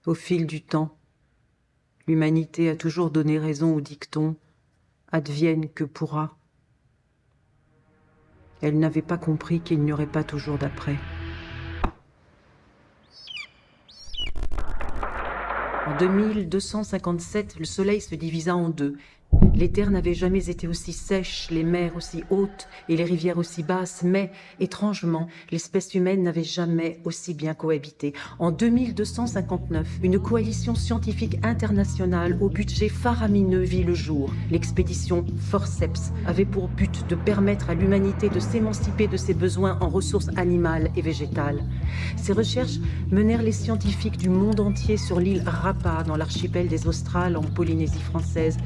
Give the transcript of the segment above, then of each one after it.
Au fil du temps, l'humanité a toujours donné raison au dicton « advienne que pourra ». Elle n'avait pas compris qu'il n'y aurait pas toujours d'après. En 2257, le soleil se divisa en deux. Les terres n'avaient jamais été aussi sèches, les mers aussi hautes et les rivières aussi basses, mais, étrangement, l'espèce humaine n'avait jamais aussi bien cohabité. En 2259, une coalition scientifique internationale au budget faramineux vit le jour. L'expédition Forceps avait pour but de permettre à l'humanité de s'émanciper de ses besoins en ressources animales et végétales. Ces recherches menèrent les scientifiques du monde entier sur l'île Rapa, dans l'archipel des Australes, en Polynésie française.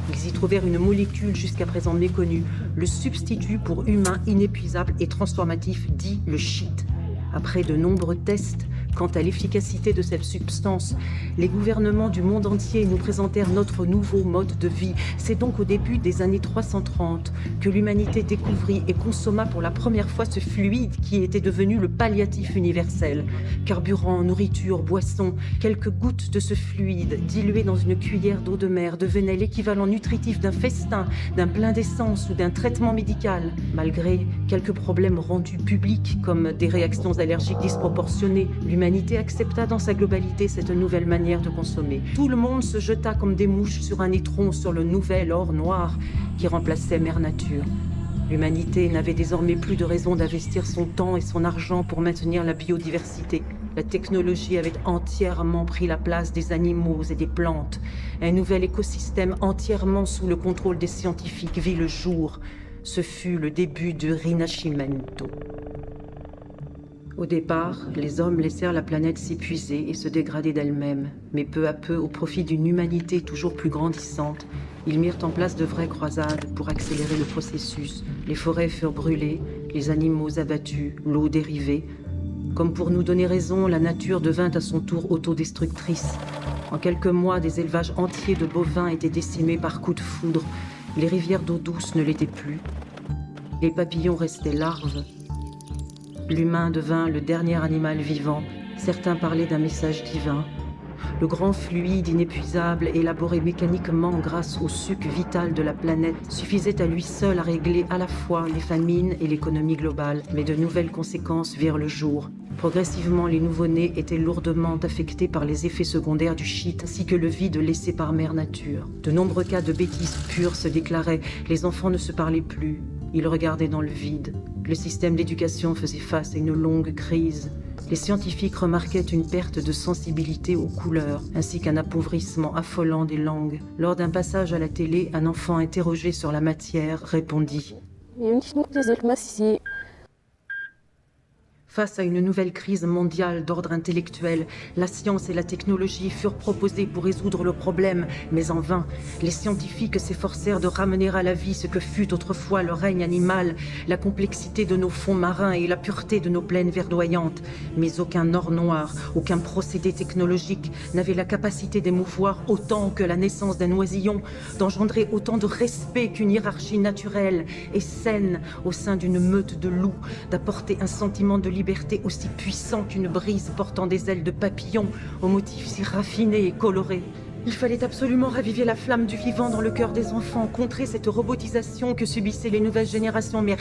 Ils y trouvèrent une molécule jusqu'à présent méconnue, le substitut pour humain inépuisable et transformatif dit le shit. Après de nombreux tests quant à l'efficacité de cette substance, les gouvernements du monde entier nous présentèrent notre nouveau mode de vie. C'est donc au début des années 330 que l'humanité découvrit et consomma pour la première fois ce fluide qui était devenu le palliatif universel. Carburant, nourriture, boisson, quelques gouttes de ce fluide diluées dans une cuillère d'eau de mer devenaient l'équivalent nutritif d'un festin, d'un plein d'essence ou d'un traitement médical. Malgré quelques problèmes rendus publics comme des réactions allergiques disproportionnées, l'humanité accepta dans sa globalité cette nouvelle manière de consommer. Tout le monde se jeta comme des mouches sur un étron sur le nouvel or noir qui remplaçait Mère Nature. L'humanité n'avait désormais plus de raison d'investir son temps et son argent pour maintenir la biodiversité. La technologie avait entièrement pris la place des animaux et des plantes. Un nouvel écosystème entièrement sous le contrôle des scientifiques vit le jour. Ce fut le début du Rinascimento. Au départ, les hommes laissèrent la planète s'épuiser et se dégrader d'elle-même. Mais peu à peu, au profit d'une humanité toujours plus grandissante, ils mirent en place de vraies croisades pour accélérer le processus. Les forêts furent brûlées, les animaux abattus, l'eau dérivée. Comme pour nous donner raison, la nature devint à son tour autodestructrice. En quelques mois, des élevages entiers de bovins étaient décimés par coups de foudre. Les rivières d'eau douce ne l'étaient plus. Les papillons restaient larves. L'humain devint le dernier animal vivant. Certains parlaient d'un message divin. Le grand fluide inépuisable, élaboré mécaniquement grâce au suc vital de la planète, suffisait à lui seul à régler à la fois les famines et l'économie globale. Mais de nouvelles conséquences virent le jour. Progressivement, les nouveau-nés étaient lourdement affectés par les effets secondaires du shit, ainsi que le vide laissé par Mère Nature. De nombreux cas de bêtises pures se déclaraient. Les enfants ne se parlaient plus. Ils regardaient dans le vide. Le système d'éducation faisait face à une longue crise. Les scientifiques remarquaient une perte de sensibilité aux couleurs, ainsi qu'un appauvrissement affolant des langues. Lors d'un passage à la télé, un enfant interrogé sur la matière répondit « Face à une nouvelle crise mondiale d'ordre intellectuel, la science et la technologie furent proposées pour résoudre le problème, mais en vain. Les scientifiques s'efforcèrent de ramener à la vie ce que fut autrefois le règne animal, la complexité de nos fonds marins et la pureté de nos plaines verdoyantes. Mais aucun or noir, aucun procédé technologique n'avait la capacité d'émouvoir autant que la naissance d'un oisillon, d'engendrer autant de respect qu'une hiérarchie naturelle et saine au sein d'une meute de loups, d'apporter un sentiment de liberté aussi puissant qu'une brise portant des ailes de papillon aux motifs si raffinés et colorés. Il fallait absolument raviver la flamme du vivant dans le cœur des enfants, contrer cette robotisation que subissaient les nouvelles générations, mais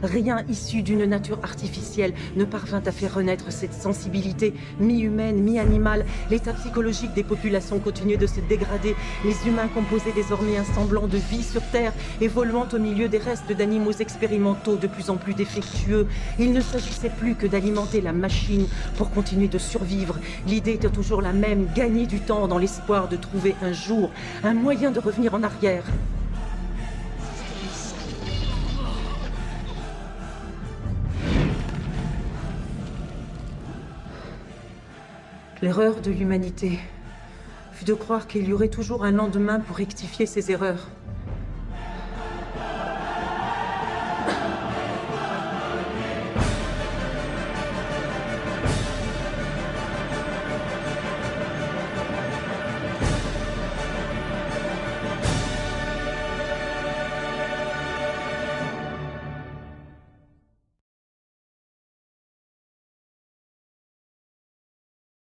rien issu d'une nature artificielle ne parvint à faire renaître cette sensibilité mi-humaine, mi-animale. L'état psychologique des populations continuait de se dégrader. Les humains composaient désormais un semblant de vie sur Terre, évoluant au milieu des restes d'animaux expérimentaux de plus en plus défectueux. Il ne s'agissait plus que d'alimenter la machine pour continuer de survivre. L'idée était toujours la même, gagner du temps dans l'espoir de trouver un jour un moyen de revenir en arrière. L'erreur de l'humanité fut de croire qu'il y aurait toujours un lendemain pour rectifier ses erreurs.